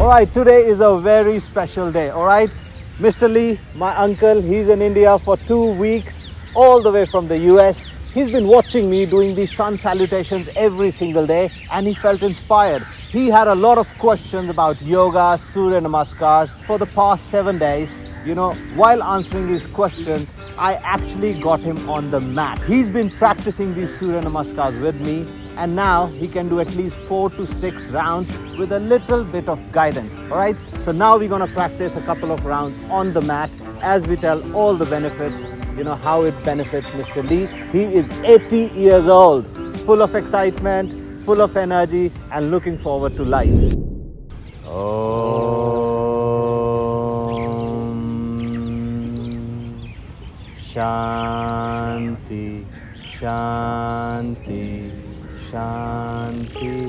Alright, today is a very special day, alright? Mr. Lee, my uncle, he's in India for 2 weeks, all the way from the US. He's been watching me doing these sun salutations every single day and he felt inspired. He had a lot of questions about yoga, Surya Namaskars for the past 7 days. While answering these questions, I actually got him on the mat. He's been practicing these Surya Namaskars with me and now he can do at least 4 to 6 rounds with a little bit of guidance, alright? So now we're gonna practice a couple of rounds on the mat as we tell all the benefits, how it benefits Mr. Lee. He is 80 years old, full of excitement, full of energy and looking forward to life. Shanti, Shanti, Shanti.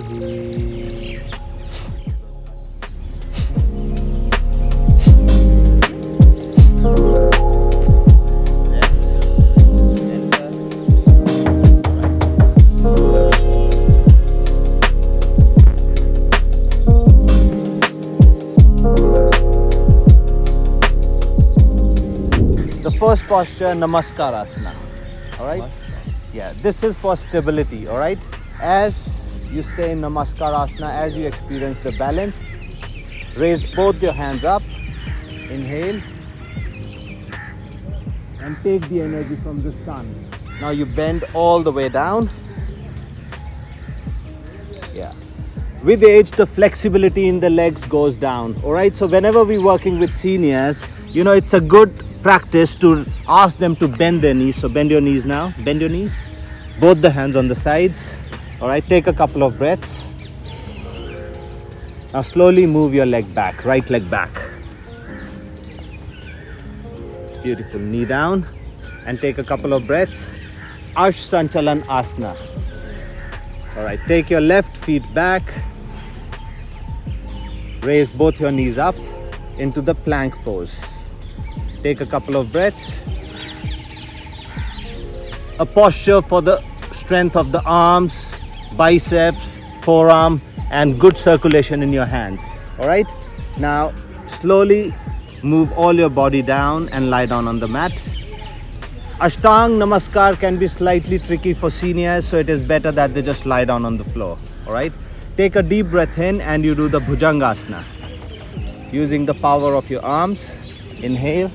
The first posture, Namaskar Asana. Alright? Yeah, this is for stability, alright? As you stay in Namaskar Asana, as you experience the balance, raise both your hands up, inhale, and take the energy from the sun. Now you bend all the way down. Yeah. With age, the flexibility in the legs goes down, alright? So whenever we're working with seniors, it's a good practice to ask them to bend their knees. So bend your knees now, bend your knees. Both the hands on the sides. Alright, take a couple of breaths. Now slowly move your leg back, right leg back. Beautiful, knee down. And take a couple of breaths. Arsh Sanchalan Asana. Alright, take your left feet back. Raise both your knees up into the plank pose. Take a couple of breaths. A posture for the strength of the arms, biceps, forearm, and good circulation in your hands. Alright? Now, slowly move all your body down and lie down on the mat. Ashtang Namaskar can be slightly tricky for seniors, so it is better that they just lie down on the floor. Alright? Take a deep breath in and you do the Bhujangasana. Using the power of your arms. Inhale,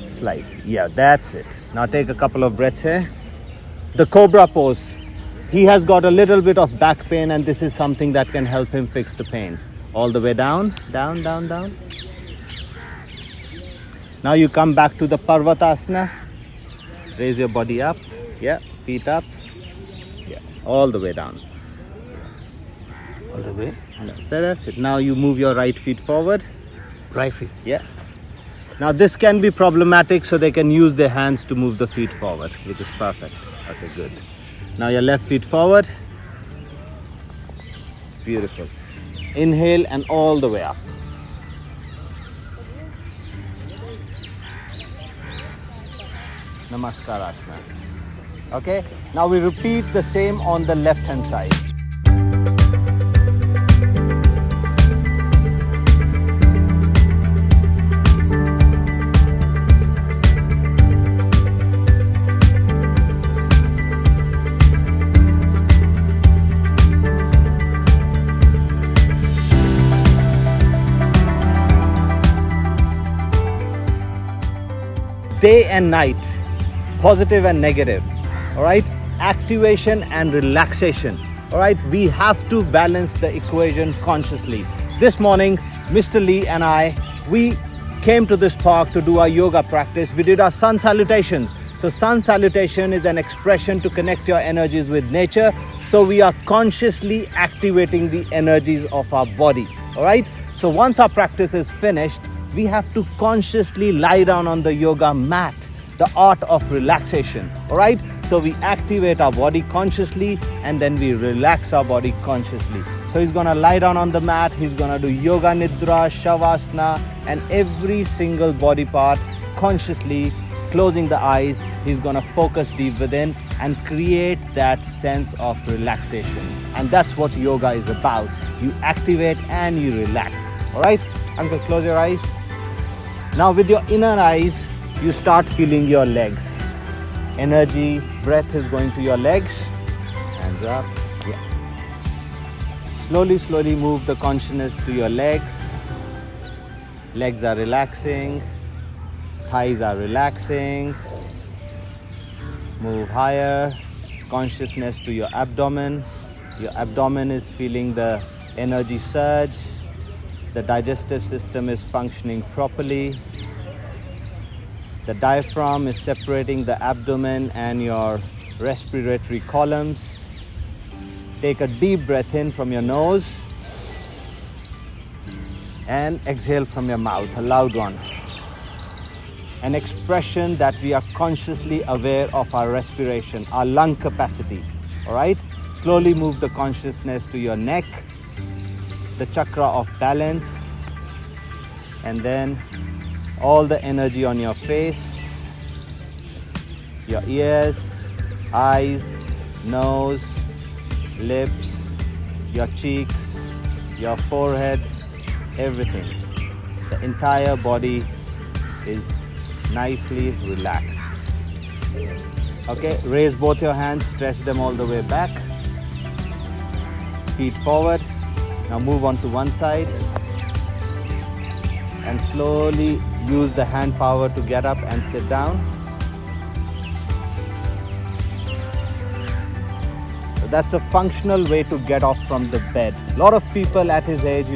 slide. Yeah, that's it. Now take a couple of breaths here. The Cobra pose. He has got a little bit of back pain and this is something that can help him fix the pain. All the way down, down, down, down. Now you come back to the Parvatasana. Raise your body up. Yeah, feet up. Yeah, all the way down. All the way? That's it. Now you move your right feet forward. Right feet? Yeah. Now this can be problematic, so they can use their hands to move the feet forward, which is perfect. Okay, good. Now your left feet forward. Beautiful. Inhale and all the way up. Namaskar Asana. Okay, now we repeat the same on the left hand side. Day and night, positive and negative, all right? Activation and relaxation, all right? We have to balance the equation consciously. This morning, Mr. Lee and we came to this park to do our yoga practice. We did our sun salutation. So sun salutation is an expression to connect your energies with nature. So we are consciously activating the energies of our body, all right? So once our practice is finished, we have to consciously lie down on the yoga mat, the art of relaxation, all right? So we activate our body consciously and then we relax our body consciously. So he's gonna lie down on the mat, he's gonna do yoga nidra, shavasana, and every single body part consciously closing the eyes. He's gonna focus deep within and create that sense of relaxation. And that's what yoga is about. You activate and you relax. All right, Uncle, close your eyes. Now with your inner eyes, you start feeling your legs. Energy, breath is going to your legs. Hands up. Yeah. Slowly, slowly move the consciousness to your legs. Legs are relaxing. Thighs are relaxing. Move higher. Consciousness to your abdomen. Your abdomen is feeling the energy surge. The digestive system is functioning properly. The diaphragm is separating the abdomen and your respiratory columns. Take a deep breath in from your nose and exhale from your mouth, a loud one. An expression that we are consciously aware of our respiration, our lung capacity. All right? Slowly move the consciousness to your neck, the chakra of balance, and then all the energy on your face, your ears, eyes, nose, lips, your cheeks, your forehead, everything. The entire body is nicely relaxed. Okay, raise both your hands, stretch them all the way back. Feet forward. Now move on to one side and slowly use the hand power to get up and sit down. So that's a functional way to get off from the bed. A lot of people at his age,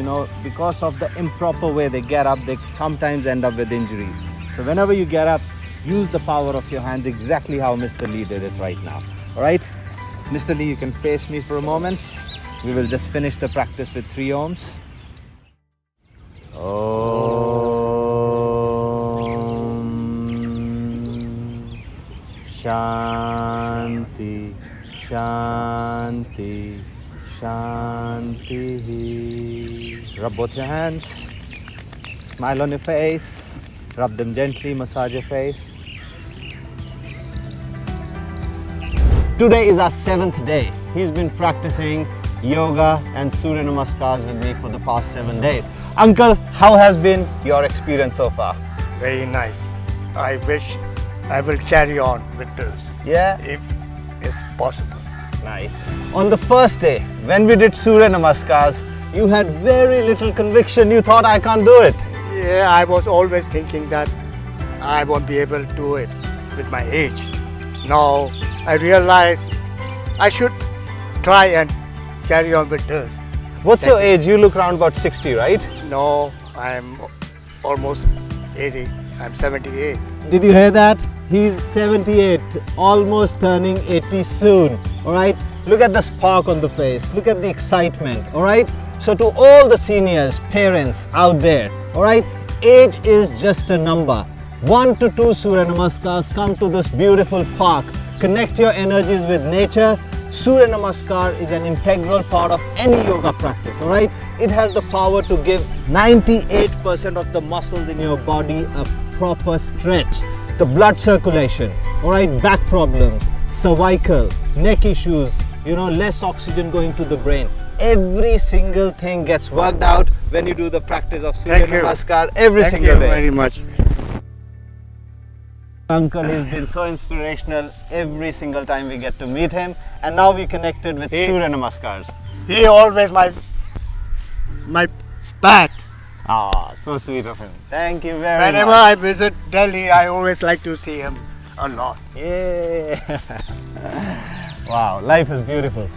because of the improper way they get up, they sometimes end up with injuries. So whenever you get up, use the power of your hands exactly how Mr. Lee did it right now. All right? Mr. Lee, you can face me for a moment. We will just finish the practice with 3 ohms. Om Shanti, Shanti, Shanti. Rub both your hands. Smile on your face. Rub them gently, massage your face. Today is our 7th day. He's been practicing yoga and Surya Namaskars with me for the past 7 days. Uncle, how has been your experience so far? Very nice. I wish I will carry on with this. Yeah? If it's possible. Nice. On the first day, when we did Surya Namaskars, you had very little conviction. You thought, I can't do it. Yeah, I was always thinking that I won't be able to do it with my age. Now I realize I should try and carry on with this. What's your age? You look around about 60, right? No, I'm almost 80. I'm 78. Did you hear that? He's 78, almost turning 80 soon. All right? Look at the spark on the face. Look at the excitement. All right? So to all the seniors, parents out there, all right? Age is just a number. 1 to 2 Surya Namaskars. Come to this beautiful park. Connect your energies with nature. Surya Namaskar is an integral part of any yoga practice, all right? It has the power to give 98% of the muscles in your body a proper stretch. The blood circulation, all right? Back problems, cervical, neck issues, less oxygen going to the brain. Every single thing gets worked out when you do the practice of Surya Namaskar every single day. Thank you very much. Uncle has been so inspirational every single time we get to meet him, and now we connected with Surya Namaskars. He always my back. Ah, so sweet of him. Thank you very Whenever much. I visit Delhi, I always like to see him a lot. Yeah. Wow, life is beautiful.